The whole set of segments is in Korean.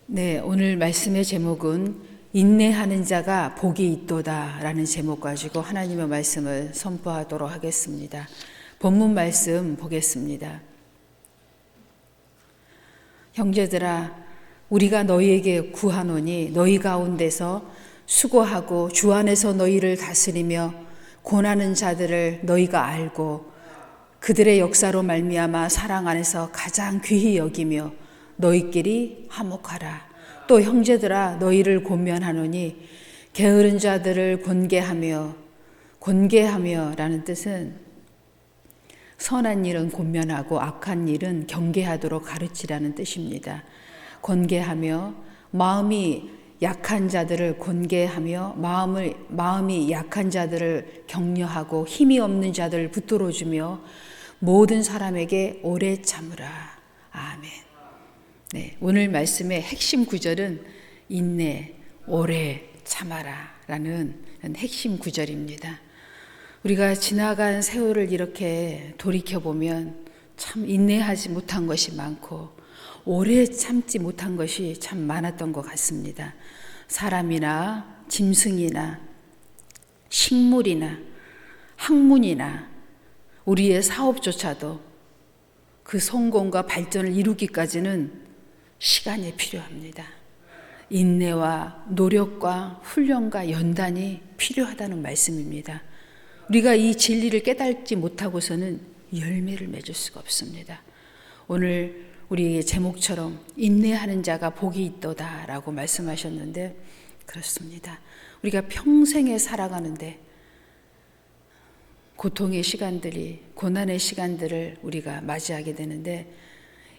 네, 오늘 말씀의 제목은 인내하는 자가 복이 있도다 라는 제목 가지고 하나님의 말씀을 선포하도록 하겠습니다. 본문 말씀 보겠습니다. 형제들아, 우리가 너희에게 구하노니 너희 가운데서 수고하고 주 안에서 너희를 다스리며 고난하는 자들을 너희가 알고 그들의 역사로 말미암아 사랑 안에서 가장 귀히 여기며 너희끼리 화목하라. 또 형제들아, 너희를 권면하노니 게으른 자들을 권계하며 라는 뜻은 선한 일은 권면하고 악한 일은 경계하도록 가르치라는 뜻입니다. 권계하며 마음이 약한 자들을 권계하며 마음이 약한 자들을 격려하고 힘이 없는 자들을 붙들어주며 모든 사람에게 오래 참으라. 아멘. 네, 오늘 말씀의 핵심 구절은 인내, 오래 참아라 라는 핵심 구절입니다. 우리가 지나간 세월을 이렇게 돌이켜보면 참 인내하지 못한 것이 많고 오래 참지 못한 것이 참 많았던 것 같습니다. 사람이나 짐승이나 식물이나 학문이나 우리의 사업조차도 그 성공과 발전을 이루기까지는 시간이 필요합니다. 인내와 노력과 훈련과 연단이 필요하다는 말씀입니다. 우리가 이 진리를 깨닫지 못하고서는 열매를 맺을 수가 없습니다. 오늘 우리의 제목처럼 인내하는 자가 복이 있도다 라고 말씀하셨는데 그렇습니다. 우리가 평생에 살아가는데 고통의 시간들이, 고난의 시간들을 우리가 맞이하게 되는데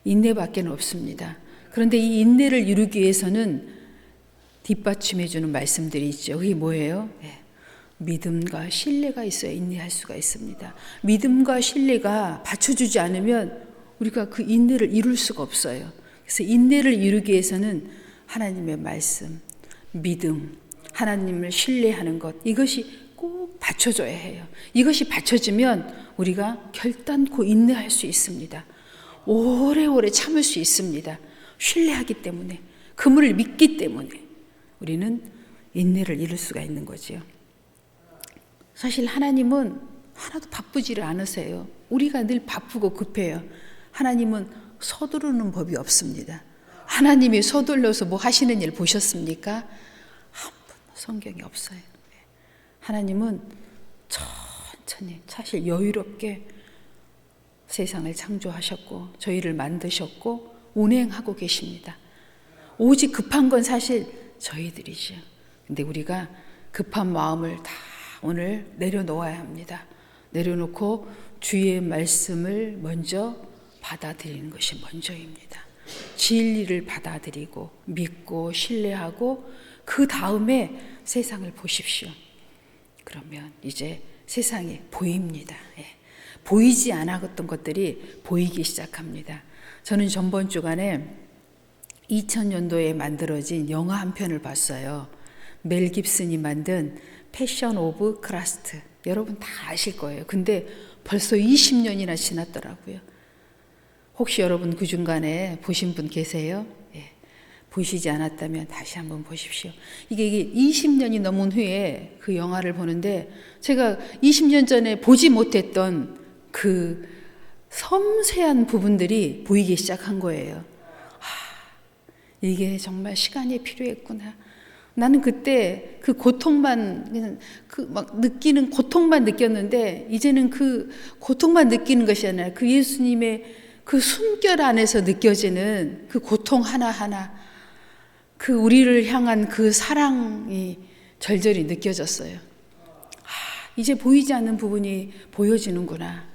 인내밖에 없습니다. 그런데 이 인내를 이루기 위해서는 뒷받침해 주는 말씀들이 있죠. 그게 뭐예요? 네. 믿음과 신뢰가 있어야 인내할 수가 있습니다. 믿음과 신뢰가 받쳐주지 않으면 우리가 그 인내를 이룰 수가 없어요. 그래서 인내를 이루기 위해서는 하나님의 말씀, 믿음, 하나님을 신뢰하는 것, 이것이 꼭 받쳐줘야 해요. 이것이 받쳐지면 우리가 결단코 인내할 수 있습니다. 오래오래 참을 수 있습니다. 신뢰하기 때문에, 그분을 믿기 때문에 우리는 인내를 이룰 수가 있는 거죠. 사실 하나님은 하나도 바쁘지를 않으세요. 우리가 늘 바쁘고 급해요. 하나님은 서두르는 법이 없습니다. 하나님이 서둘러서 뭐 하시는 일 보셨습니까? 한 번 성경에 없어요. 하나님은 천천히 사실 여유롭게 세상을 창조하셨고 저희를 만드셨고 운행하고 계십니다. 오직 급한 건 사실 저희들이죠. 근데 우리가 급한 마음을 다 오늘 내려놓아야 합니다. 내려놓고 주의 말씀을 먼저 받아들이는 것이 먼저입니다. 진리를 받아들이고 믿고 신뢰하고 그 다음에 세상을 보십시오. 그러면 이제 세상이 보입니다. 보이지 않았던 것들이 보이기 시작합니다. 저는 전번 주간에 2000년도에 만들어진 영화 한 편을 봤어요. 멜 깁슨이 만든 패션 오브 크라스트. 여러분 다 아실 거예요. 근데 벌써 20년이나 지났더라고요. 혹시 여러분 그 중간에 보신 분 계세요? 보시지 않았다면 다시 한번 보십시오. 이게 20년이 넘은 후에 그 영화를 보는데 제가 20년 전에 보지 못했던 그 섬세한 부분들이 보이기 시작한 거예요. 이게 정말 시간이 필요했구나. 나는 그때 그 고통만, 막 느끼는 고통만 느꼈는데, 이제는 그 고통만 느끼는 것이 아니라 그 예수님의 그 숨결 안에서 느껴지는 그 고통 하나하나, 그 우리를 향한 그 사랑이 절절히 느껴졌어요. 이제 보이지 않는 부분이 보여지는구나.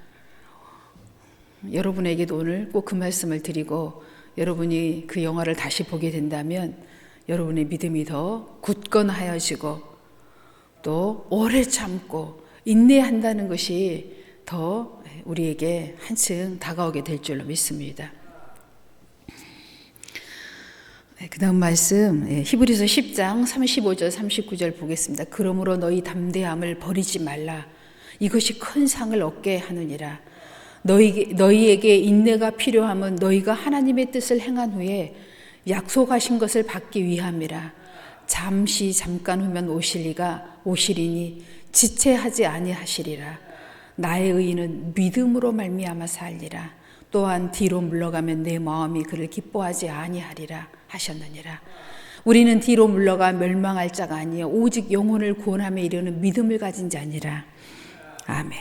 여러분에게도 오늘 꼭 그 말씀을 드리고 여러분이 그 영화를 다시 보게 된다면 여러분의 믿음이 더 굳건하여지고 또 오래 참고 인내한다는 것이 더 우리에게 한층 다가오게 될 줄로 믿습니다. 그 다음 말씀 히브리서 10장 35절 39절 보겠습니다. 그러므로 너희 담대함을 버리지 말라. 이것이 큰 상을 얻게 하느니라. 너희에게 인내가 필요함은 너희가 하나님의 뜻을 행한 후에 약속하신 것을 받기 위함이라. 잠시 잠깐 후면 오시리니 지체하지 아니하시리라. 나의 의인은 믿음으로 말미암아 살리라. 또한 뒤로 물러가면 내 마음이 그를 기뻐하지 아니하리라 하셨느니라. 우리는 뒤로 물러가 멸망할 자가 아니요 오직 영혼을 구원함에 이르는 믿음을 가진 자니라. 아멘.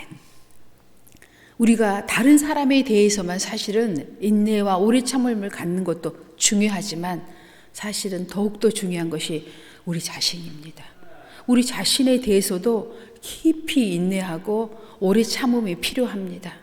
우리가 다른 사람에 대해서만 사실은 인내와 오래 참음을 갖는 것도 중요하지만 사실은 더욱더 중요한 것이 우리 자신입니다. 우리 자신에 대해서도 깊이 인내하고 오래 참음이 필요합니다.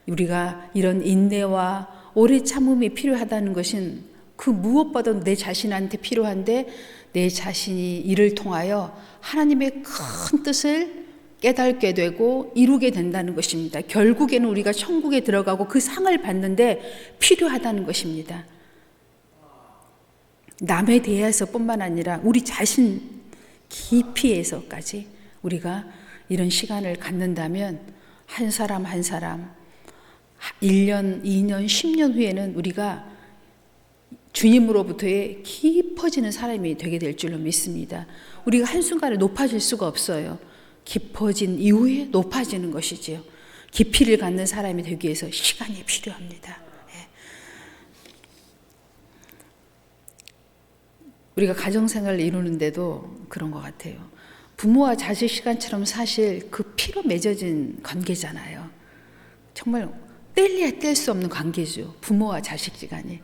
우리가 이런 인내와 오래 참음이 필요하다는 것은 그 무엇보다도 내 자신한테 필요한데 내 자신이 이를 통하여 하나님의 큰 뜻을 깨닫게 되고 이루게 된다는 것입니다. 결국에는 우리가 천국에 들어가고 그 상을 받는데 필요하다는 것입니다. 남에 대해서뿐만 아니라 우리 자신 깊이에서까지 우리가 이런 시간을 갖는다면 한 사람 한 사람 1년, 2년, 10년 후에는 우리가 주님으로부터의 깊어지는 사람이 되게 될 줄로 믿습니다. 우리가 한순간에 높아질 수가 없어요. 깊어진 이후에 높아지는 것이지요. 깊이를 갖는 사람이 되기 위해서 시간이 필요합니다. 우리가 가정생활을 이루는데도 그런 것 같아요. 부모와 자식 시간처럼 사실 그 피로 맺어진 관계잖아요. 정말 뗄래야 뗄 수 없는 관계죠. 부모와 자식 시간이.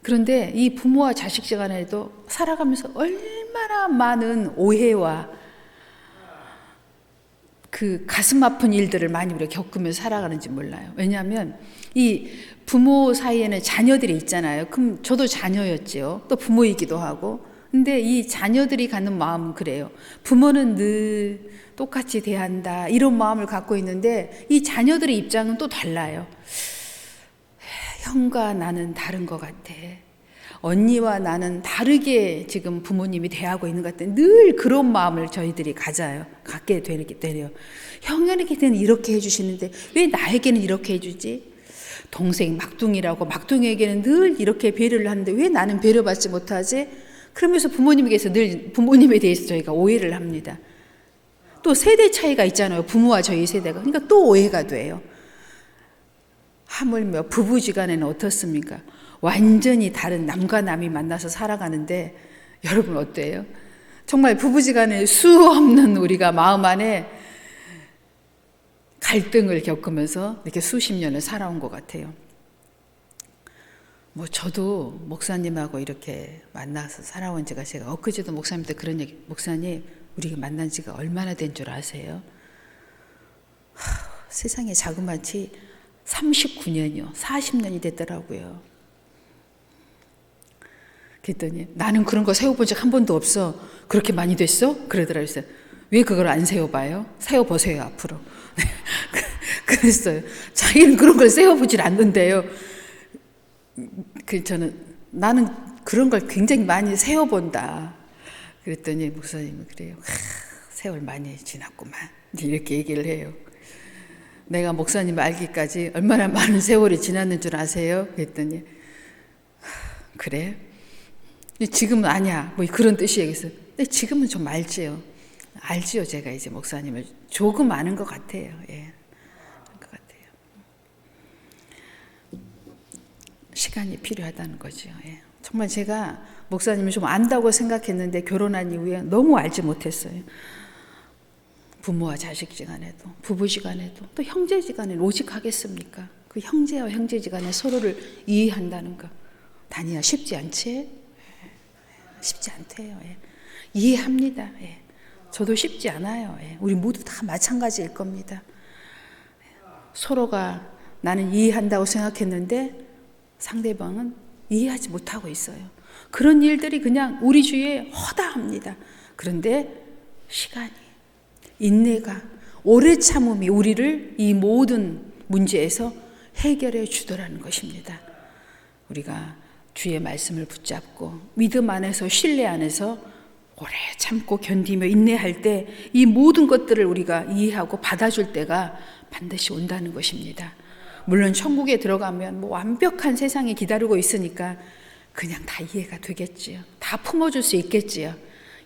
그런데 이 부모와 자식 시간에도 살아가면서 얼마나 많은 오해와 그 가슴 아픈 일들을 많이 우리가 겪으면서 살아가는지 몰라요. 왜냐하면 이 부모 사이에는 자녀들이 있잖아요. 그럼 저도 자녀였죠. 또 부모이기도 하고. 근데 이 자녀들이 갖는 마음은 그래요. 부모는 늘 똑같이 대한다 이런 마음을 갖고 있는데 이 자녀들의 입장은 또 달라요. 형과 나는 다른 것 같아. 언니와 나는 다르게 지금 부모님이 대하고 있는 것 같아. 늘 그런 마음을 저희들이 갖게 되려. 형에게는 이렇게 해주시는데 왜 나에게는 이렇게 해주지? 동생 막둥이라고 막둥이에게는 늘 이렇게 배려를 하는데 왜 나는 배려받지 못하지? 그러면서 부모님에게서 늘 부모님에 대해서 저희가 오해를 합니다. 또 세대 차이가 있잖아요. 부모와 저희 세대가. 그러니까 또 오해가 돼요. 하물며 부부지간에는 어떻습니까? 완전히 다른 남과 남이 만나서 살아가는데 여러분 어때요? 정말 부부지간에 수 없는 우리가 마음 안에 갈등을 겪으면서 이렇게 수십 년을 살아온 것 같아요. 저도 목사님하고 이렇게 만나서 살아온 지가 제가 엊그제도 목사님한테 그런 얘기, 목사님 우리가 만난 지가 얼마나 된 줄 아세요? 세상에 자그마치 39년이요. 40년이 됐더라고요. 그랬더니 나는 그런 거 세워본 적 한 번도 없어. 그렇게 많이 됐어? 그러더라고요. 왜 그걸 안 세워봐요? 세워보세요 앞으로. 그랬어요. 자기는 그런 걸 세워보질 않는데요. 나는 그런 걸 굉장히 많이 세워본다. 그랬더니 목사님은 그래요. 세월 많이 지났구만. 이렇게 얘기를 해요. 내가 목사님 알기까지 얼마나 많은 세월이 지났는 줄 아세요? 그랬더니 그래? 지금은 아니야. 그런 뜻이겠어요. 근데 지금은 좀 알지요. 알지요. 제가 이제 목사님을 조금 아는 것 같아요. 예. 것 같아요. 시간이 필요하다는 거죠. 예. 정말 제가 목사님을 좀 안다고 생각했는데 결혼한 이후에 너무 알지 못했어요. 부모와 자식지간에도 부부지간에도 또 형제지간에 오직 하겠습니까? 그 형제와 형제지간에 서로를 이해한다는 거 단이야 쉽지 않지? 쉽지 않대요. 예. 이해합니다. 예. 저도 쉽지 않아요. 예. 우리 모두 다 마찬가지일 겁니다. 서로가 나는 이해한다고 생각했는데 상대방은 이해하지 못하고 있어요. 그런 일들이 그냥 우리 주위에 허다합니다. 그런데 시간이, 인내가, 오래 참음이 우리를 이 모든 문제에서 해결해 주더라는 것입니다. 우리가 주의 말씀을 붙잡고 믿음 안에서 신뢰 안에서 오래 참고 견디며 인내할 때 이 모든 것들을 우리가 이해하고 받아줄 때가 반드시 온다는 것입니다. 물론 천국에 들어가면 뭐 완벽한 세상이 기다리고 있으니까 그냥 다 이해가 되겠지요. 다 품어줄 수 있겠지요.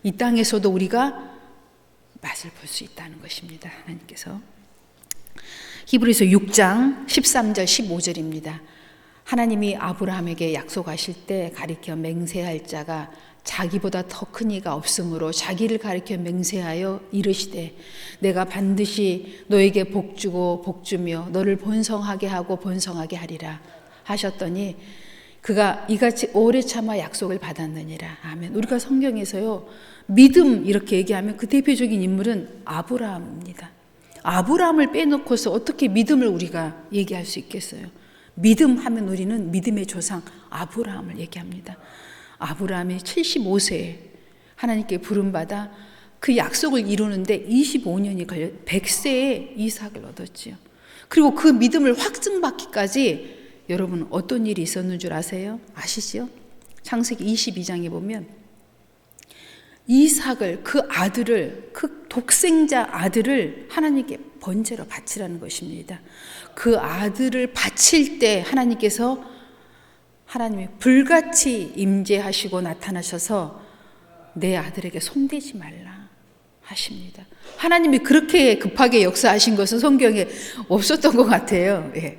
이 땅에서도 우리가 맛을 볼 수 있다는 것입니다. 하나님께서. 히브리서 6장 13절 15절입니다. 하나님이 아브라함에게 약속하실 때 가리켜 맹세할 자가 자기보다 더 큰 이가 없으므로 자기를 가리켜 맹세하여 이르시되 내가 반드시 너에게 복주고 복주며 너를 번성하게 하고 번성하게 하리라 하셨더니 그가 이같이 오래 참아 약속을 받았느니라. 아멘. 우리가 성경에서요 믿음 이렇게 얘기하면 그 대표적인 인물은 아브라함입니다. 아브라함을 빼놓고서 어떻게 믿음을 우리가 얘기할 수 있겠어요? 믿음 하면 우리는 믿음의 조상 아브라함을 얘기합니다. 아브라함이 75세에 하나님께 부름받아 그 약속을 이루는데 25년이 걸려 100세에 이삭을 얻었지요. 그리고 그 믿음을 확증받기까지 여러분 어떤 일이 있었는 줄 아세요? 아시죠? 창세기 22장에 보면 이삭을 그 아들을 그 독생자 아들을 하나님께 번제로 바치라는 것입니다. 그 아들을 바칠 때 하나님께서 하나님이 불같이 임재하시고 나타나셔서 내 아들에게 손대지 말라 하십니다. 하나님이 그렇게 급하게 역사하신 것은 성경에 없었던 것 같아요. 예.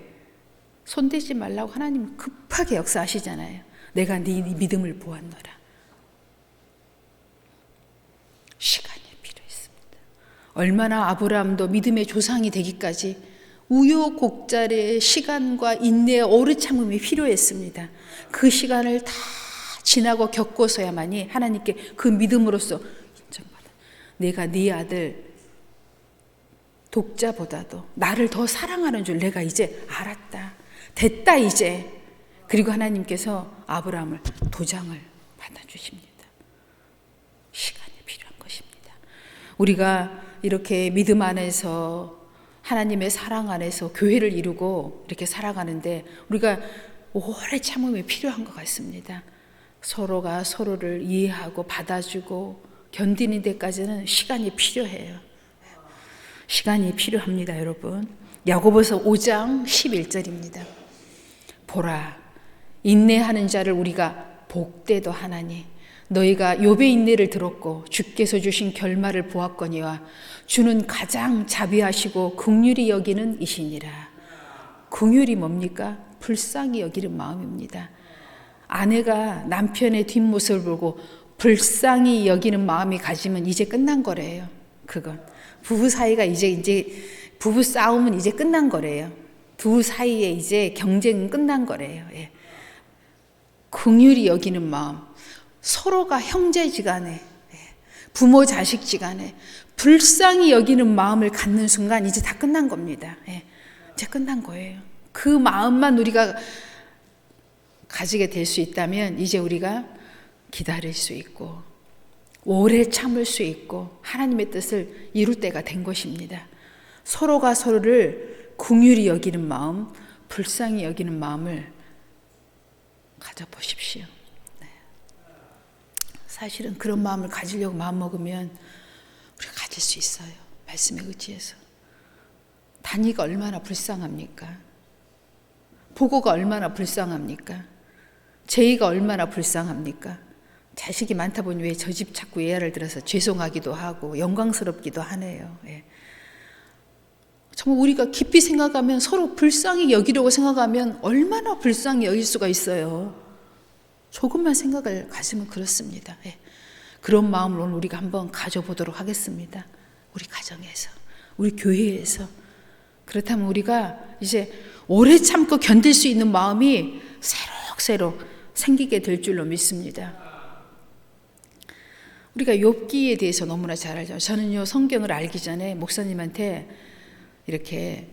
손대지 말라고 하나님이 급하게 역사하시잖아요. 내가 네 믿음을 보았노라. 시간이 필요했습니다. 얼마나 아브라함도 믿음의 조상이 되기까지 우여곡절의 시간과 인내의 오래 참음이 필요했습니다. 그 시간을 다 지나고 겪고서야만이 하나님께 그 믿음으로써 인정받아. 내가 네 아들 독자보다도 나를 더 사랑하는 줄 내가 이제 알았다. 됐다 이제. 그리고 하나님께서 아브라함을 도장을 받아주십니다. 시간이 필요한 것입니다. 우리가 이렇게 믿음 안에서 하나님의 사랑 안에서 교회를 이루고 이렇게 살아가는데 우리가 오래 참음이 필요한 것 같습니다. 서로가 서로를 이해하고 받아주고 견디는 데까지는 시간이 필요해요. 시간이 필요합니다, 여러분. 야고보서 5장 11절입니다. 보라, 인내하는 자를 우리가 복되도 하나니 너희가 욥의 인내를 들었고 주께서 주신 결말을 보았거니와 주는 가장 자비하시고 긍휼히 여기는 이시니라. 긍휼이 뭡니까? 불쌍히 여기는 마음입니다. 아내가 남편의 뒷모습을 보고 불쌍히 여기는 마음이 가지면 이제 끝난 거래요. 그건 부부 사이가 이제 부부 싸움은 이제 끝난 거래요. 두 사이에 이제 경쟁은 끝난 거래요. 예. 긍휼히 여기는 마음, 서로가 형제지간에 부모 자식지간에 불쌍히 여기는 마음을 갖는 순간 이제 다 끝난 겁니다. 예. 이제 끝난 거예요. 그 마음만 우리가 가지게 될 수 있다면 이제 우리가 기다릴 수 있고 오래 참을 수 있고 하나님의 뜻을 이룰 때가 된 것입니다. 서로가 서로를 긍휼히 여기는 마음, 불쌍히 여기는 마음을 가져보십시오. 네. 사실은 그런 마음을 가지려고 마음먹으면 우리가 가질 수 있어요. 말씀에 의지해서. 단위가 얼마나 불쌍합니까? 보고가 얼마나 불쌍합니까? 제의가 얼마나 불쌍합니까? 자식이 많다 보니 왜 저 집 자꾸 예화를 들어서 죄송하기도 하고 영광스럽기도 하네요. 예. 정말 우리가 깊이 생각하면 서로 불쌍히 여기려고 생각하면 얼마나 불쌍히 여길 수가 있어요. 조금만 생각을 가지면 그렇습니다. 예. 그런 마음을 오늘 우리가 한번 가져보도록 하겠습니다. 우리 가정에서, 우리 교회에서. 그렇다면 우리가 이제 오래 참고 견딜 수 있는 마음이 새록새록 생기게 될 줄로 믿습니다. 우리가 욥기에 대해서 너무나 잘 알죠. 저는요 성경을 알기 전에 목사님한테 이렇게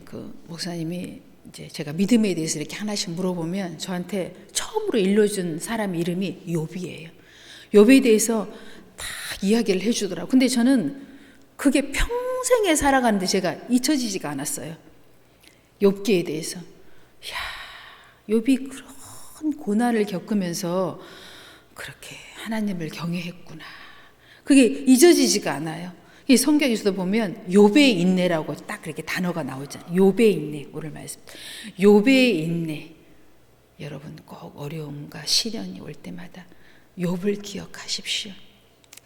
목사님이 이제 제가 믿음에 대해서 이렇게 하나씩 물어보면 저한테 처음으로 일러준 사람 이름이 욥이에요. 욥에 대해서 다 이야기를 해주더라고요. 근데 저는 그게 평생에 살아가는데 제가 잊혀지지가 않았어요. 욥기에 대해서. 욥이 그런 고난을 겪으면서 그렇게 하나님을 경외했구나. 그게 잊어지지가 않아요. 이 성경에서도 보면 욥의 인내라고 딱 그렇게 단어가 나오잖아요. 욥의 인내, 오늘 말씀. 욥의 인내. 여러분 꼭 어려움과 시련이 올 때마다 욥을 기억하십시오.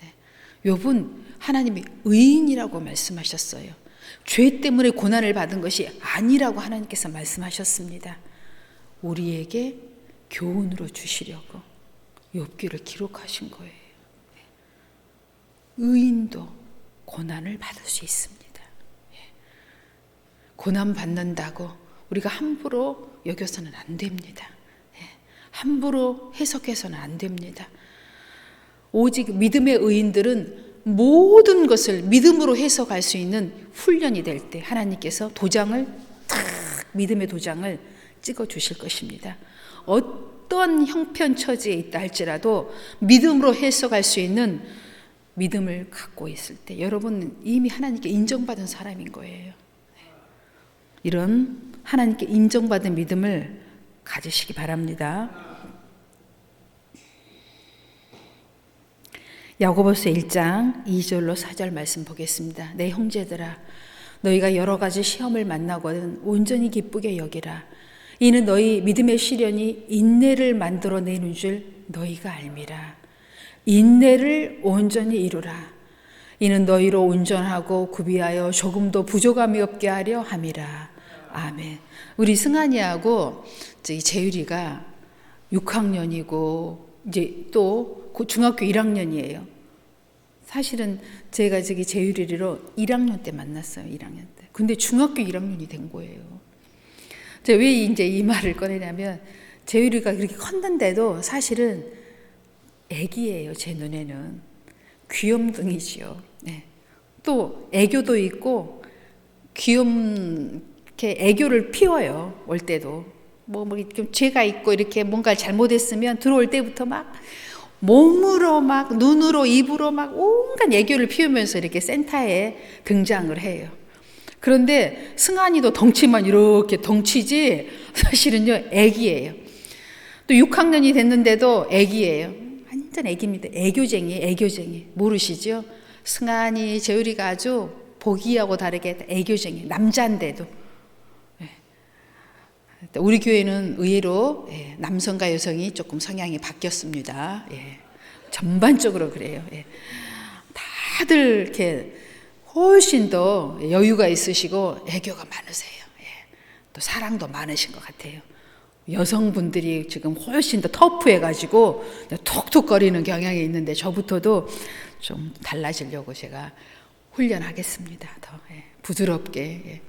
네. 욥은 하나님이 의인이라고 말씀하셨어요. 죄 때문에 고난을 받은 것이 아니라고 하나님께서 말씀하셨습니다. 우리에게 교훈으로 주시려고 욥기를 기록하신 거예요. 네. 의인도 고난을 받을 수 있습니다. 예. 고난 받는다고 우리가 함부로 여겨서는 안 됩니다. 예. 함부로 해석해서는 안 됩니다. 오직 믿음의 의인들은 모든 것을 믿음으로 해석할 수 있는 훈련이 될 때 하나님께서 도장을 탁 믿음의 도장을 찍어 주실 것입니다. 어떤 형편처지에 있다 할지라도 믿음으로 해석할 수 있는 믿음을 갖고 있을 때 여러분은 이미 하나님께 인정받은 사람인 거예요. 이런 하나님께 인정받은 믿음을 가지시기 바랍니다. 야고보서 1장 2절로 4절 말씀 보겠습니다. 내 형제들아 너희가 여러 가지 시험을 만나거든 온전히 기쁘게 여기라. 이는 너희 믿음의 시련이 인내를 만들어내는 줄 너희가 알미라. 인내를 온전히 이루라. 이는 너희로 온전하고 구비하여 조금도 부족함이 없게 하려 함이라. 아멘. 우리 승환이하고 재율이가 6학년이고 이제 또 중학교 1학년이에요. 사실은 제가 재율이로 1학년 때 만났어요. 1학년 때. 근데 중학교 1학년이 된 거예요. 제가 왜 이제 이 말을 꺼내냐면 재율이가 그렇게 컸는데도 사실은 애기예요. 제 눈에는 귀염둥이지요. 네. 또 애교도 있고 이렇게 애교를 피워요. 올 때도 뭐 죄가 있고 이렇게 뭔가를 잘못했으면 들어올 때부터 막 몸으로 막 눈으로 입으로 막 온갖 애교를 피우면서 이렇게 센터에 등장을 해요. 그런데 승환이도 덩치만 이렇게 덩치지 사실은요 애기예요. 또 6학년이 됐는데도 애기예요. 완전 애기입니다. 애교쟁이 모르시죠? 승환이 재율이가 아주 보기하고 다르게 애교쟁이 남자인데도. 우리 교회는 의외로 남성과 여성이 조금 성향이 바뀌었습니다. 전반적으로 그래요. 다들 이렇게 훨씬 더 여유가 있으시고 애교가 많으세요. 또 사랑도 많으신 것 같아요. 여성분들이 지금 훨씬 더 터프해가지고 톡톡거리는 경향이 있는데 저부터도 좀 달라지려고 제가 훈련하겠습니다. 더 부드럽게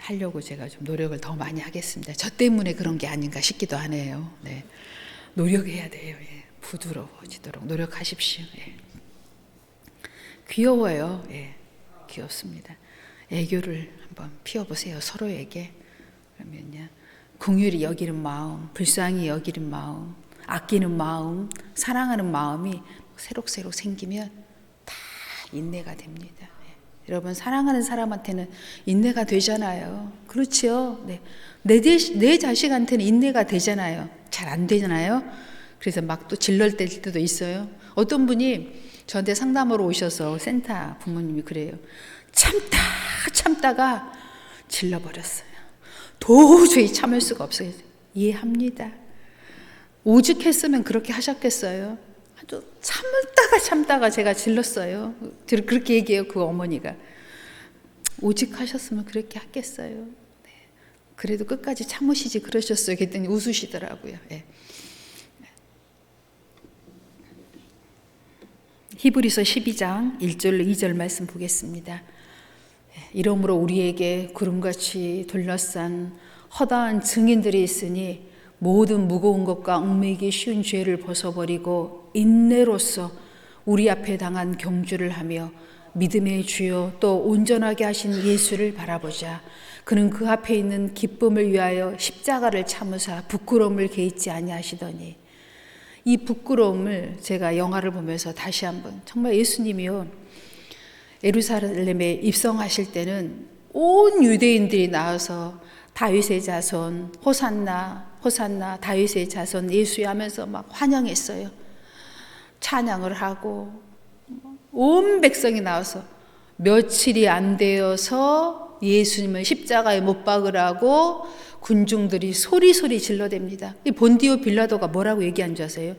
하려고 제가 좀 노력을 더 많이 하겠습니다. 저 때문에 그런 게 아닌가 싶기도 하네요. 노력해야 돼요. 부드러워지도록 노력하십시오. 귀여워요. 귀엽습니다. 애교를 한번 피워보세요. 서로에게. 그러면요. 긍휼히 여기는 마음, 불쌍히 여기는 마음, 아끼는 마음, 사랑하는 마음이 새록새록 생기면 다 인내가 됩니다. 여러분 사랑하는 사람한테는 인내가 되잖아요. 그렇죠? 내 자식한테는 인내가 되잖아요. 잘 안 되잖아요. 그래서 막 또 질럴 때도 있어요. 어떤 분이 저한테 상담으로 오셔서 센터 부모님이 그래요. 참다가 질러버렸어요. 도저히 참을 수가 없어요. 이해합니다. 오죽했으면 그렇게 하셨겠어요. 아주 참다가 제가 질렀어요. 그렇게 얘기해요. 그 어머니가. 오직 하셨으면 그렇게 하겠어요. 그래도 끝까지 참으시지 그러셨어요. 그랬더니 웃으시더라고요. 히브리서 12장 1절로 2절 말씀 보겠습니다. 이러므로 우리에게 구름같이 둘러싼 허다한 증인들이 있으니 모든 무거운 것과 얽매이기 쉬운 죄를 벗어버리고 인내로써 우리 앞에 당한 경주를 하며 믿음의 주요 또 온전하게 하신 예수를 바라보자. 그는 그 앞에 있는 기쁨을 위하여 십자가를 참으사 부끄러움을 개의치 아니하시더니. 이 부끄러움을 제가 영화를 보면서 다시 한번 정말 예수님이요 예루살렘에 입성하실 때는 온 유대인들이 나와서 다윗의 자손 호산나 호산나 다윗의 자손 예수야 하면서 막 환영했어요. 찬양을 하고 온 백성이 나와서 며칠이 안 되어서 예수님을 십자가에 못 박으라고 군중들이 소리소리 질러댑니다. 이 본디오 빌라도가 뭐라고 얘기한 줄 아세요?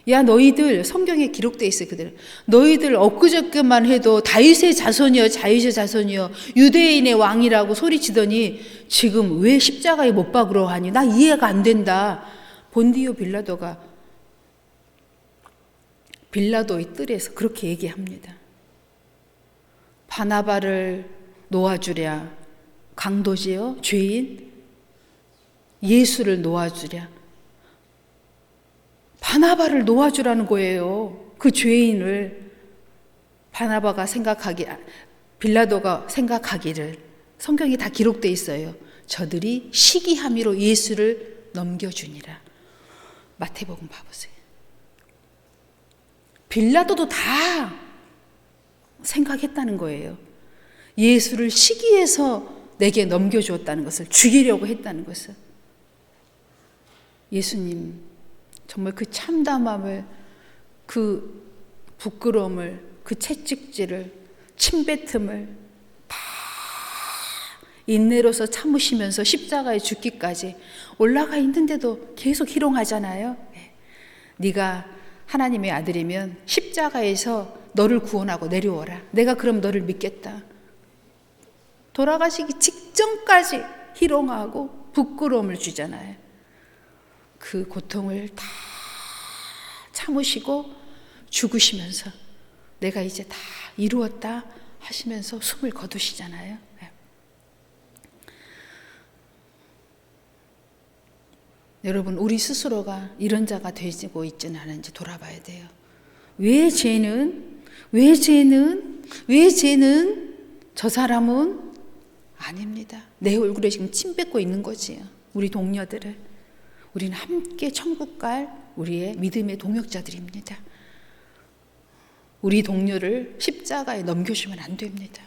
야, 너희들, 성경에 기록되어 있어요. 그대로. 너희들 엊그저께만 해도 다윗의 자손이여, 다윗의 자손이여, 유대인의 왕이라고 소리치더니 지금 왜 십자가에 못 박으러 하니? 나 이해가 안 된다. 본디오 빌라도가 빌라도의 뜰에서 그렇게 얘기합니다. 바나바를 놓아주랴, 강도지요, 죄인. 예수를 놓아주랴. 바나바를 놓아주라는 거예요. 그 죄인을. 바나바가 빌라도가 생각하기를, 성경에 다 기록되어 있어요. 저들이 시기함이로 예수를 넘겨주니라. 마태복음 봐보세요. 빌라도도 다 생각했다는 거예요. 예수를 시기해서 내게 넘겨주었다는 것을, 죽이려고 했다는 것을. 예수님 정말 그 참담함을, 그 부끄러움을, 그 채찍질을, 침뱉음을 다 인내로서 참으시면서 십자가에 죽기까지 올라가 있는데도 계속 희롱하잖아요. 네가 하나님의 아들이면 십자가에서 너를 구원하고 내려오라. 내가 그럼 너를 믿겠다. 돌아가시기 직전까지 희롱하고 부끄러움을 주잖아요. 그 고통을 다 참으시고 죽으시면서 내가 이제 다 이루었다 하시면서 숨을 거두시잖아요. 여러분, 우리 스스로가 이런 자가 되고 있지는 않은지 돌아봐야 돼요. 왜 쟤는 저 사람은 아닙니다. 내 얼굴에 지금 침 뱉고 있는 거지요. 우리 동료들을. 우리는 함께 천국 갈 우리의 믿음의 동역자들입니다. 우리 동료를 십자가에 넘겨주면 안 됩니다.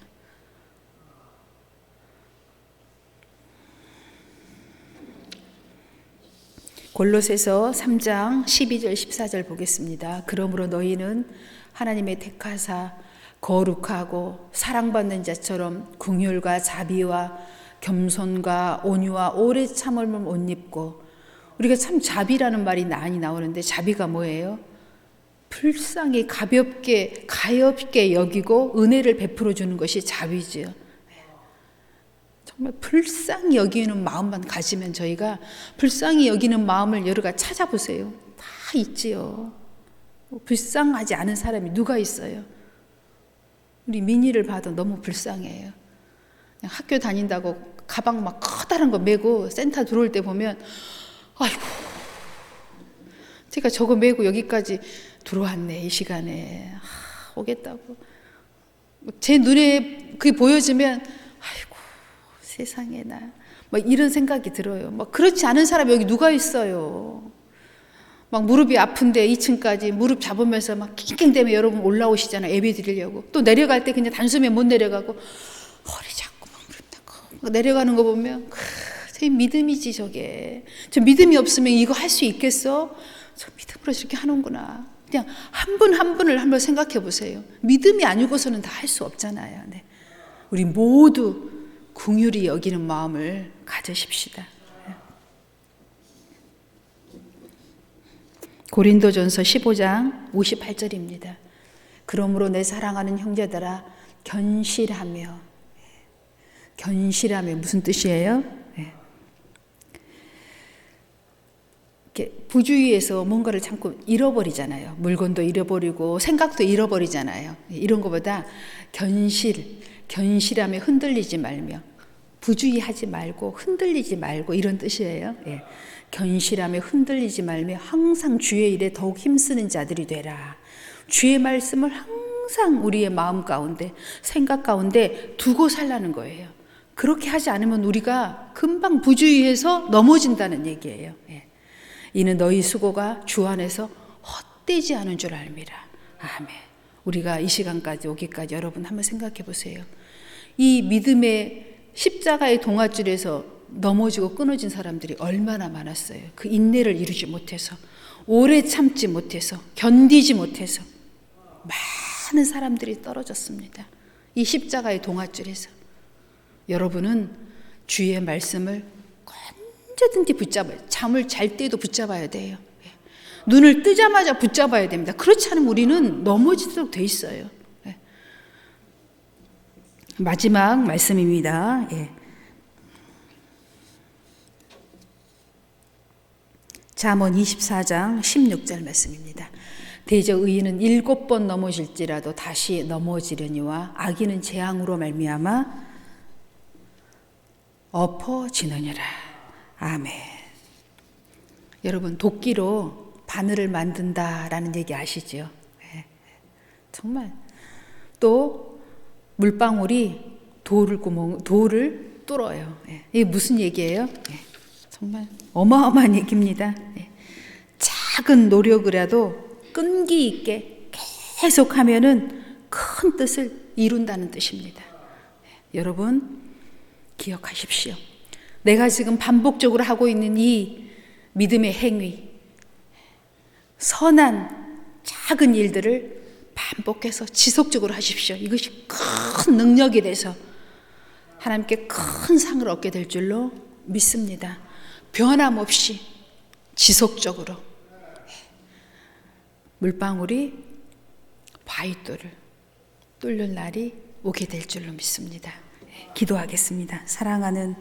골로새서 3장 12절 14절 보겠습니다. 그러므로 너희는 하나님의 택하사 거룩하고 사랑받는 자처럼 긍휼과 자비와 겸손과 온유와 오래 참음을 옷 입고, 우리가 참 자비라는 말이 많이 나오는데 자비가 뭐예요? 불쌍히 가볍게 여기고 은혜를 베풀어 주는 것이 자비지요. 정말 불쌍히 여기는 마음만 가지면, 저희가 불쌍히 여기는 마음을 여러 가지 찾아보세요. 다 있지요. 불쌍하지 않은 사람이 누가 있어요? 우리 민희를 봐도 너무 불쌍해요. 그냥 학교 다닌다고 가방 막 커다란 거 메고 센터 들어올 때 보면, 아이고, 제가 저거 메고 여기까지 들어왔네, 이 시간에. 오겠다고. 제 눈에 그게 보여지면, 아이고, 세상에 나. 막 이런 생각이 들어요. 막 그렇지 않은 사람이 여기 누가 있어요. 막 무릎이 아픈데 2층까지 무릎 잡으면서 막 낑낑대며 여러분 올라오시잖아요. 예배 드리려고. 또 내려갈 때 그냥 단숨에 못 내려가고 허리 잡고 막 무릎 닦고 내려가는 거 보면 제 믿음이지 저게. 저 믿음이 없으면 이거 할 수 있겠어? 저 믿음으로 저렇게 하는구나. 그냥 한 분 한 분을 한번 생각해 보세요. 믿음이 아니고서는 다 할 수 없잖아요. 네. 우리 모두 긍휼히 여기는 마음을 가지십시다. 고린도전서 15장 58절입니다. 그러므로 내 사랑하는 형제들아 견실하며 무슨 뜻이에요? 부주의해서 뭔가를 자꾸 잃어버리잖아요. 물건도 잃어버리고 생각도 잃어버리잖아요. 이런 것보다 견실하며 흔들리지 말며, 부주의하지 말고 흔들리지 말고, 이런 뜻이에요. 견실하며 흔들리지 말며 항상 주의 일에 더욱 힘쓰는 자들이 되라. 주의 말씀을 항상 우리의 마음 가운데, 생각 가운데 두고 살라는 거예요. 그렇게 하지 않으면 우리가 금방 부주의해서 넘어진다는 얘기예요. 이는 너희 수고가 주 안에서 헛되지 않은 줄 알미라. 아멘. 우리가 이 시간까지 오기까지 여러분 한번 생각해 보세요. 이 믿음의 십자가의 동아줄에서 넘어지고 끊어진 사람들이 얼마나 많았어요. 그 인내를 이루지 못해서, 오래 참지 못해서, 견디지 못해서 많은 사람들이 떨어졌습니다. 이 십자가의 동아줄에서. 여러분은 주의 말씀을 언제든지 붙잡아요. 잠을 잘 때도 붙잡아야 돼요. 눈을 뜨자마자 붙잡아야 됩니다. 그렇지 않으면 우리는 넘어지도록 돼 있어요. 마지막 말씀입니다. 잠언 24장 16절 말씀입니다. 대저 의인은 7번 넘어질지라도 다시 넘어지려니와 악인은 재앙으로 말미암아 엎어지느니라. 아멘. 여러분, 도끼로 바늘을 만든다라는 얘기 아시죠? 정말. 또 물방울이 돌을 뚫어요. 이게 무슨 얘기예요? 정말 어마어마한 얘기입니다. 작은 노력이라도 끈기 있게 계속하면은 큰 뜻을 이룬다는 뜻입니다. 여러분 기억하십시오. 내가 지금 반복적으로 하고 있는 이 믿음의 행위, 선한 작은 일들을 반복해서 지속적으로 하십시오. 이것이 큰 능력이 돼서 하나님께 큰 상을 얻게 될 줄로 믿습니다. 변함없이 지속적으로 물방울이 바위돌을 뚫는 날이 오게 될 줄로 믿습니다. 기도하겠습니다. 사랑하는